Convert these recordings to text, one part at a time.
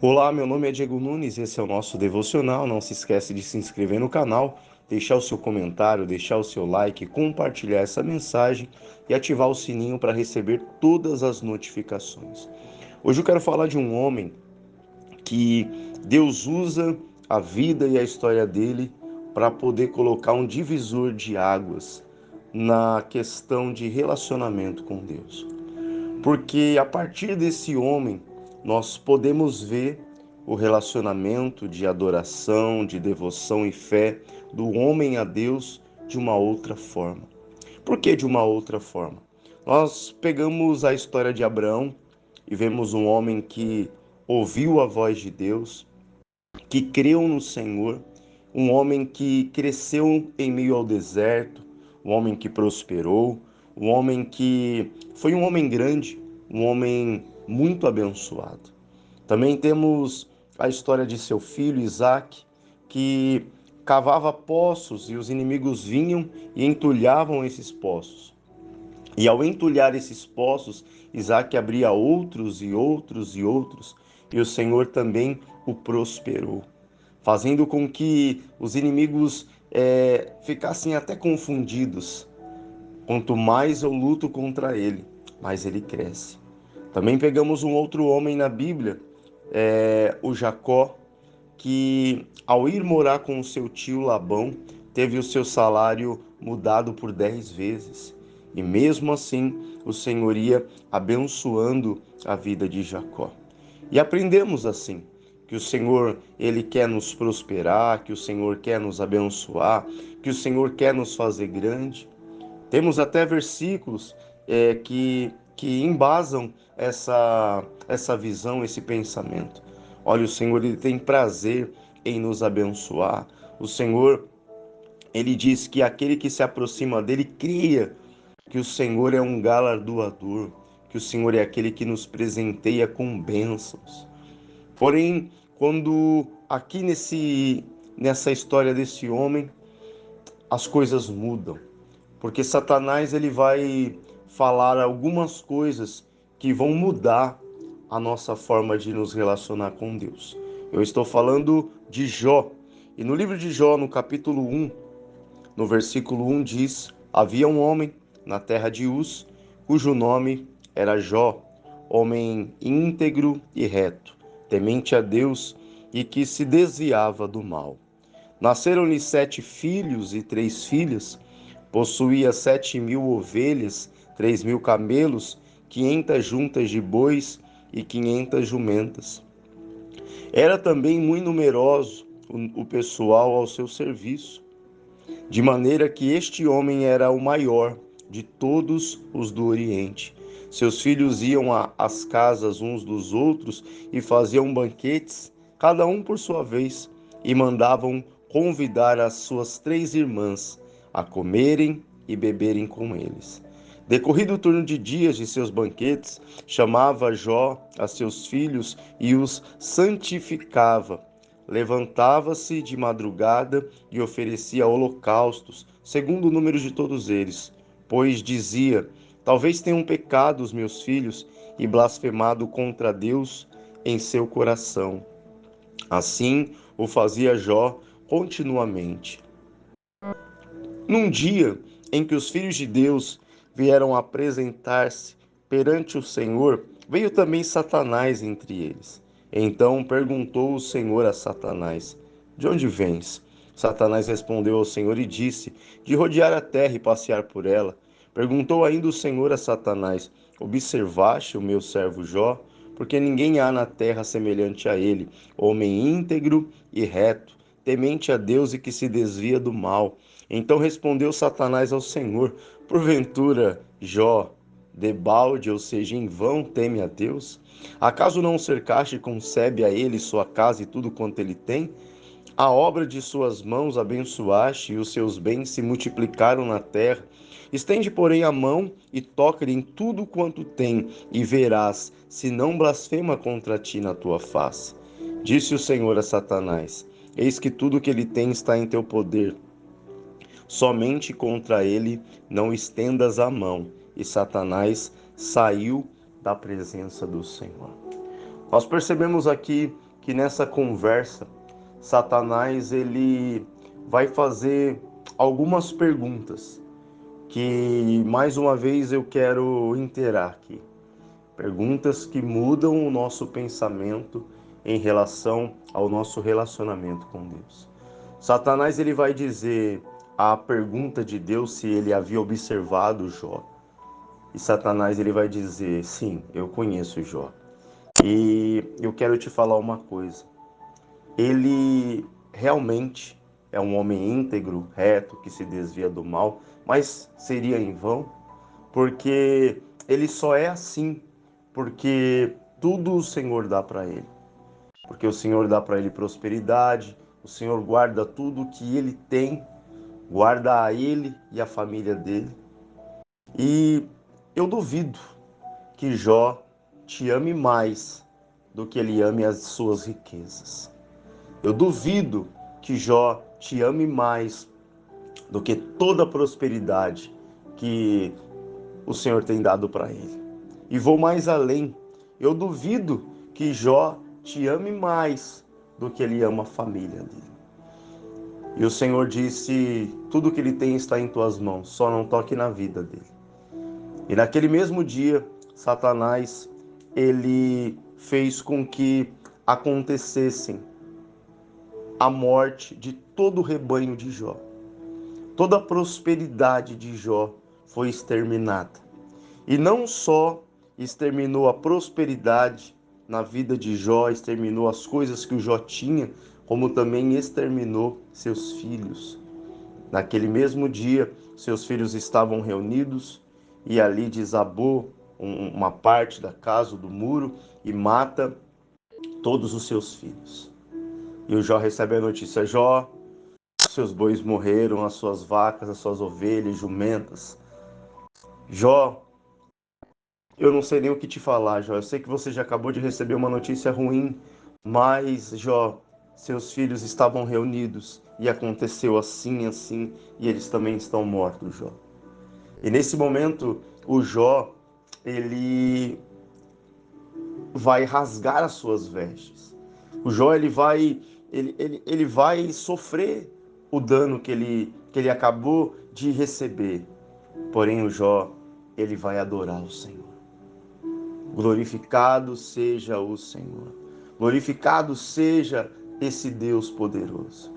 Olá, meu nome é Diego Nunes, esse é o nosso devocional. Não se esquece de se inscrever no canal, deixar o seu comentário, deixar o seu like, compartilhar essa mensagem e ativar o sininho para receber todas as notificações. Hoje eu quero falar de um homem que Deus usa a vida e a história dele para poder colocar um divisor de águas na questão de relacionamento com Deus. Porque a partir desse homem, nós podemos ver o relacionamento de adoração, de devoção e fé do homem a Deus de uma outra forma. Por que de uma outra forma? Nós pegamos a história de Abraão e vemos um homem que ouviu a voz de Deus, que creu no Senhor, um homem que cresceu em meio ao deserto, um homem que prosperou, um homem que foi um homem grande, um homem muito abençoado. Também temos a história de seu filho Isaque, que cavava poços e os inimigos vinham e entulhavam esses poços. E ao entulhar esses poços, Isaque abria outros e outros e outros, e o Senhor também o prosperou, fazendo com que os inimigos ficassem até confundidos. Quanto mais eu luto contra ele, mais ele cresce. Também pegamos um outro homem na Bíblia, o Jacó, que ao ir morar com o seu tio Labão, teve o seu salário mudado por 10 vezes. E mesmo assim, o Senhor ia abençoando a vida de Jacó. E aprendemos assim, que o Senhor, Ele quer nos prosperar, que o Senhor quer nos abençoar, que o Senhor quer nos fazer grande. Temos até versículos que embasam essa visão, esse pensamento. Olha, o Senhor ele tem prazer em nos abençoar. O Senhor, ele diz que aquele que se aproxima dele cria que o Senhor é um galardoador, que o Senhor é aquele que nos presenteia com bênçãos. Porém, quando aqui nessa história desse homem, as coisas mudam. Porque Satanás ele vai falar algumas coisas que vão mudar a nossa forma de nos relacionar com Deus. Eu estou falando de Jó. E no livro de Jó, no capítulo 1, no versículo 1 diz: Havia um homem na terra de Uz, cujo nome era Jó, homem íntegro e reto, temente a Deus e que se desviava do mal. Nasceram-lhe 7 filhos e 3 filhas. Possuía 7.000 ovelhas, 3.000 camelos, 500 juntas de bois e 500 jumentas. Era também muito numeroso o pessoal ao seu serviço, de maneira que este homem era o maior de todos os do Oriente. Seus filhos iam às casas uns dos outros e faziam banquetes, cada um por sua vez, e mandavam convidar as suas 3 irmãs a comerem e beberem com eles. Decorrido o turno de dias de seus banquetes, chamava Jó a seus filhos e os santificava. Levantava-se de madrugada e oferecia holocaustos, segundo o número de todos eles, pois dizia: Talvez tenham pecado os meus filhos e blasfemado contra Deus em seu coração. Assim o fazia Jó continuamente. Num dia em que os filhos de Deus vieram apresentar-se perante o Senhor, veio também Satanás entre eles. Então perguntou o Senhor a Satanás: De onde vens? Satanás respondeu ao Senhor e disse: De rodear a terra e passear por ela. Perguntou ainda o Senhor a Satanás: Observaste o meu servo Jó? Porque ninguém há na terra semelhante a ele, homem íntegro e reto, temente a Deus e que se desvia do mal. Então respondeu Satanás ao Senhor: Porventura, Jó, debalde, ou seja, em vão teme a Deus? Acaso não o cercaste e concebe a ele sua casa e tudo quanto ele tem? A obra de suas mãos abençoaste e os seus bens se multiplicaram na terra. Estende, porém, a mão e toca-lhe em tudo quanto tem, e verás se não blasfema contra ti na tua face. Disse o Senhor a Satanás: Eis que tudo que ele tem está em teu poder. Somente contra ele não estendas a mão. E Satanás saiu da presença do Senhor. Nós percebemos aqui que nessa conversa, Satanás ele vai fazer algumas perguntas que, mais uma vez, eu quero inteirar aqui. Perguntas que mudam o nosso pensamento em relação ao nosso relacionamento com Deus. Satanás ele vai dizer a pergunta de Deus se ele havia observado Jó. E Satanás ele vai dizer, sim, eu conheço Jó. E eu quero te falar uma coisa. Ele realmente é um homem íntegro, reto, que se desvia do mal, mas seria em vão, porque ele só é assim, porque tudo o Senhor dá para ele. Porque o Senhor dá para ele prosperidade, o Senhor guarda tudo que ele tem, guarda a ele e a família dele. E eu duvido que Jó te ame mais do que ele ame as suas riquezas. Eu duvido que Jó te ame mais do que toda a prosperidade que o Senhor tem dado para ele. E vou mais além. Eu duvido que Jó te ame mais do que ele ama a família dele. E o Senhor disse: tudo que ele tem está em tuas mãos, só não toque na vida dele. E naquele mesmo dia, Satanás, ele fez com que acontecessem a morte de todo o rebanho de Jó. Toda a prosperidade de Jó foi exterminada. E não só exterminou a prosperidade na vida de Jó, exterminou as coisas que o Jó tinha, como também exterminou seus filhos. Naquele mesmo dia, seus filhos estavam reunidos e ali desabou uma parte da casa, do muro, e mata todos os seus filhos. E o Jó recebe a notícia: Jó, seus bois morreram, as suas vacas, as suas ovelhas, jumentas. Jó, eu não sei nem o que te falar, Jó. Eu sei que você já acabou de receber uma notícia ruim, mas, Jó, seus filhos estavam reunidos e aconteceu assim, assim, e eles também estão mortos, Jó. E nesse momento, o Jó, ele vai rasgar as suas vestes. O Jó, ele vai sofrer o dano que ele acabou de receber. Porém, o Jó, ele vai adorar o Senhor. Glorificado seja o Senhor. Glorificado seja esse Deus poderoso.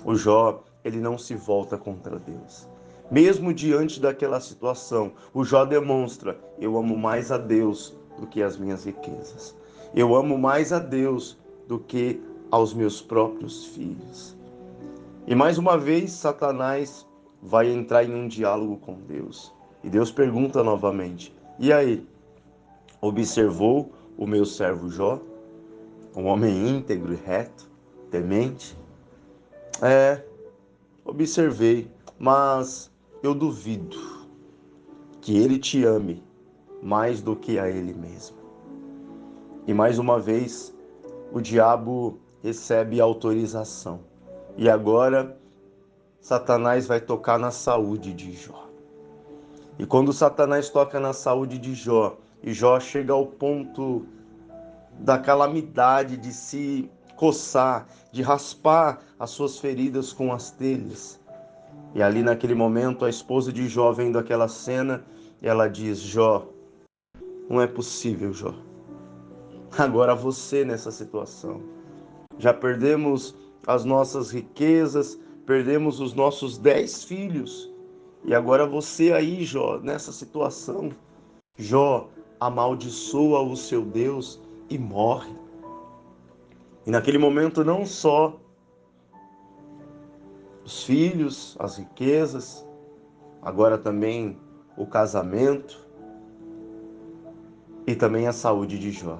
O Jó, ele não se volta contra Deus. Mesmo diante daquela situação, o Jó demonstra: eu amo mais a Deus do que as minhas riquezas. Eu amo mais a Deus do que aos meus próprios filhos. E mais uma vez, Satanás vai entrar em um diálogo com Deus. E Deus pergunta novamente: e aí, observou o meu servo Jó, um homem íntegro e reto, temente? É, observei, mas eu duvido que ele te ame mais do que a ele mesmo. E mais uma vez, o diabo recebe autorização. E agora, Satanás vai tocar na saúde de Jó. E quando Satanás toca na saúde de Jó, e Jó chega ao ponto da calamidade de se coçar, de raspar as suas feridas com as telhas. E ali naquele momento a esposa de Jó vendo aquela cena, ela diz: Jó, não é possível, Jó. Agora você nessa situação. Já perdemos as nossas riquezas, perdemos os nossos 10 filhos. E agora você aí, Jó, nessa situação. Jó amaldiçoa o seu Deus e morre. E naquele momento não só os filhos, as riquezas, agora também o casamento e também a saúde de Jó.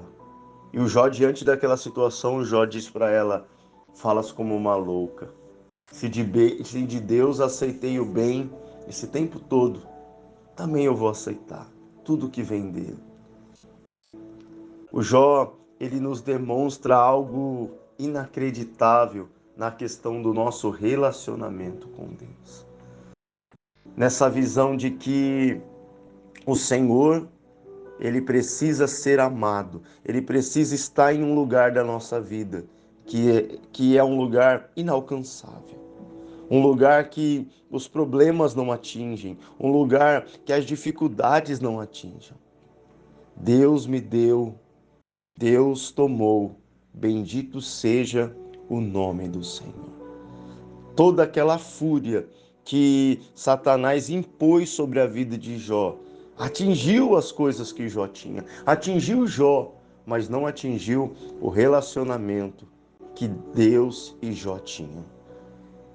E o Jó, diante daquela situação, o Jó diz para ela: falas como uma louca. Se de Deus aceitei o bem esse tempo todo, também eu vou aceitar tudo que vem dele. O Jó, ele nos demonstra algo inacreditável na questão do nosso relacionamento com Deus. Nessa visão de que o Senhor, ele precisa ser amado, ele precisa estar em um lugar da nossa vida que é um lugar inalcançável, um lugar que os problemas não atingem, um lugar que as dificuldades não atingem. Deus me deu, Deus tomou, bendito seja o nome do Senhor. Toda aquela fúria que Satanás impôs sobre a vida de Jó atingiu as coisas que Jó tinha, atingiu Jó, mas não atingiu o relacionamento que Deus e Jó tinham.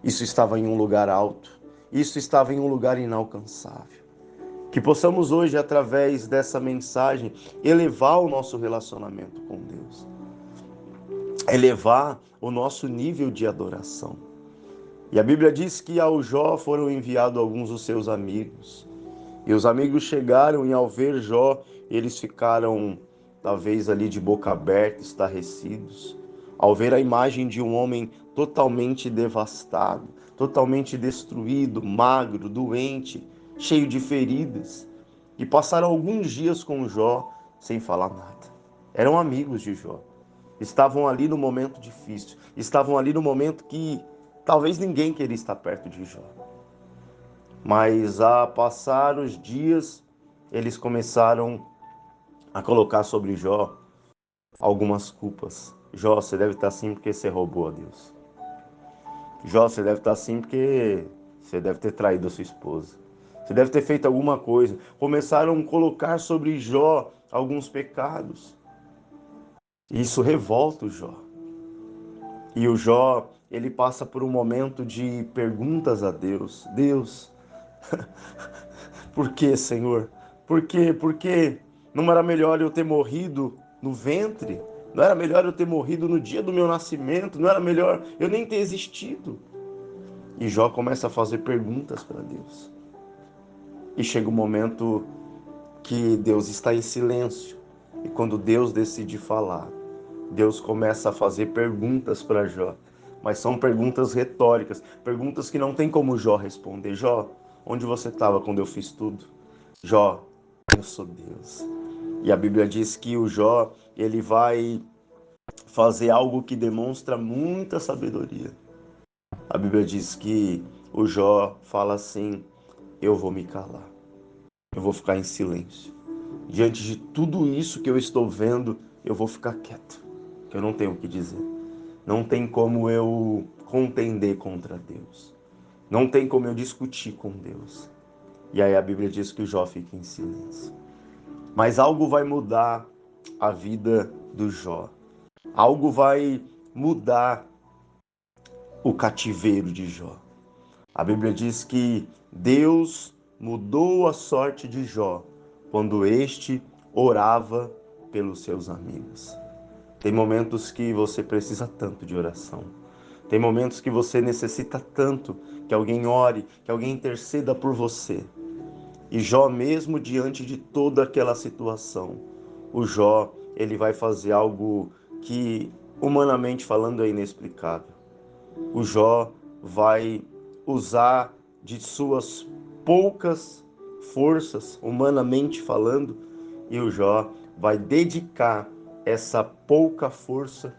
Isso estava em um lugar alto, isso estava em um lugar inalcançável. Que possamos hoje, através dessa mensagem, elevar o nosso relacionamento com Deus, elevar o nosso nível de adoração. E a Bíblia diz que ao Jó foram enviados alguns dos seus amigos. E os amigos chegaram e ao ver Jó, eles ficaram talvez ali de boca aberta, estarrecidos. Ao ver a imagem de um homem totalmente devastado, totalmente destruído, magro, doente, cheio de feridas. E passaram alguns dias com Jó sem falar nada. Eram amigos de Jó. Estavam ali no momento difícil. Estavam ali no momento que talvez ninguém queria estar perto de Jó. Mas a passar os dias, eles começaram a colocar sobre Jó algumas culpas. Jó, você deve estar assim porque você roubou a Deus. Jó, você deve estar assim porque você deve ter traído a sua esposa. Você deve ter feito alguma coisa. Começaram a colocar sobre Jó alguns pecados. Isso revolta o Jó. E o Jó, ele passa por um momento de perguntas a Deus. Deus, por que, Senhor? Por quê? Por quê? Não era melhor eu ter morrido no ventre? Não era melhor eu ter morrido no dia do meu nascimento? Não era melhor eu nem ter existido? E Jó começa a fazer perguntas para Deus. E chega um momento que Deus está em silêncio. E quando Deus decide falar, Deus começa a fazer perguntas para Jó. Mas são perguntas retóricas, perguntas que não tem como Jó responder. Jó, onde você estava quando eu fiz tudo? Jó, eu sou Deus. E a Bíblia diz que o Jó, ele vai fazer algo que demonstra muita sabedoria. A Bíblia diz que o Jó fala assim: eu vou me calar, eu vou ficar em silêncio. Diante de tudo isso que eu estou vendo, eu vou ficar quieto, que eu não tenho o que dizer. Não tem como eu contender contra Deus. Não tem como eu discutir com Deus. E aí a Bíblia diz que o Jó fica em silêncio. Mas algo vai mudar a vida do Jó. Algo vai mudar o cativeiro de Jó. A Bíblia diz que Deus mudou a sorte de Jó quando este orava pelos seus amigos. Tem momentos que você precisa tanto de oração. Tem momentos que você necessita tanto que alguém ore, que alguém interceda por você. E Jó, mesmo diante de toda aquela situação, o Jó, ele vai fazer algo que, humanamente falando, é inexplicável. O Jó vai usar de suas poucas forças, humanamente falando, e o Jó vai dedicar essa pouca força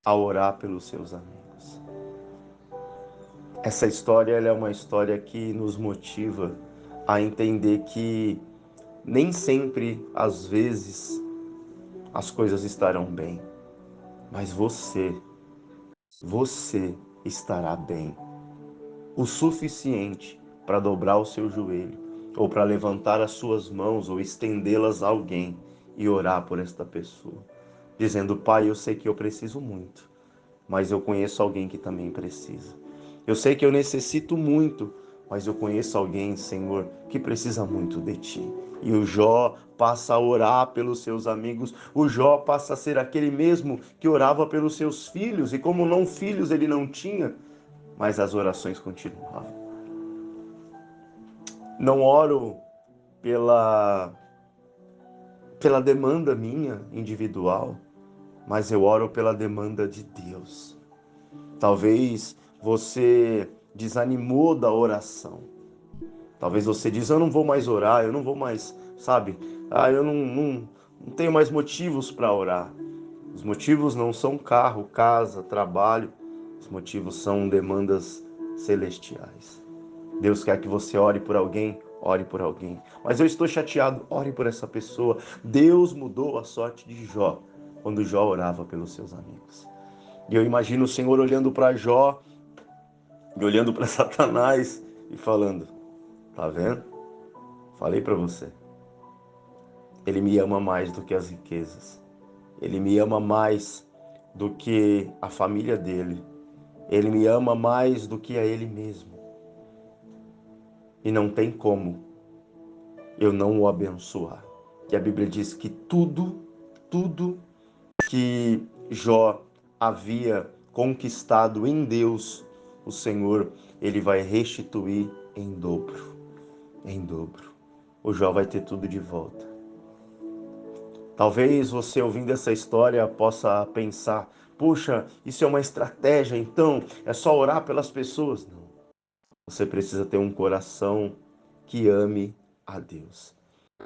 a orar pelos seus amigos. Essa história ela é uma história que nos motiva a entender que nem sempre, às vezes, as coisas estarão bem, mas você estará bem o suficiente para dobrar o seu joelho, ou para levantar as suas mãos, ou estendê-las a alguém e orar por esta pessoa, dizendo: Pai, eu sei que eu preciso muito, mas eu conheço alguém que também precisa. Eu sei que eu necessito muito, mas eu conheço alguém, Senhor, que precisa muito de Ti. E o Jó passa a orar pelos seus amigos, o Jó passa a ser aquele mesmo que orava pelos seus filhos, e como não filhos ele não tinha, mas as orações continuavam. Não oro pela, pela demanda minha individual, mas eu oro pela demanda de Deus. Talvez você desanimou da oração. Talvez você diz: eu não vou mais orar, eu não vou mais sabe? Eu não tenho mais motivos para orar. Os motivos não são carro, casa, trabalho. Os motivos são demandas celestiais. Deus quer que você ore por alguém, ore por alguém. Mas eu estou chateado, ore por essa pessoa. Deus mudou a sorte de Jó quando Jó orava pelos seus amigos. E eu imagino o Senhor olhando para Jó e olhando para Satanás e falando: tá vendo? Falei para você. Ele me ama mais do que as riquezas. Ele me ama mais do que a família dele. Ele me ama mais do que a ele mesmo. E não tem como eu não o abençoar. E a Bíblia diz que tudo que Jó havia conquistado em Deus, o Senhor, ele vai restituir em dobro. Em dobro. O Jó vai ter tudo de volta. Talvez você ouvindo essa história possa pensar: puxa, isso é uma estratégia, então é só orar pelas pessoas. Não. Você precisa ter um coração que ame a Deus.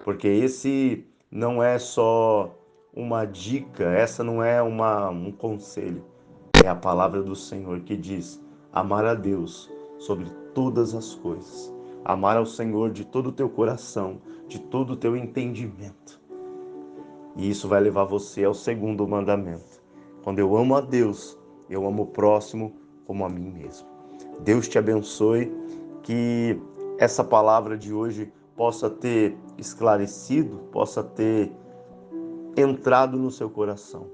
Porque esse não é só uma dica, essa não é um conselho. É a palavra do Senhor que diz: amar a Deus sobre todas as coisas. Amar ao Senhor de todo o teu coração, de todo o teu entendimento. E isso vai levar você ao segundo mandamento. Quando eu amo a Deus, eu amo o próximo como a mim mesmo. Deus te abençoe, que essa palavra de hoje possa ter esclarecido, possa ter entrado no seu coração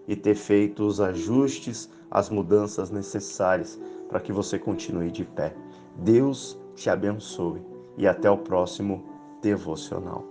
e ter feito os ajustes, as mudanças necessárias para que você continue de pé. Deus te abençoe e até o próximo devocional.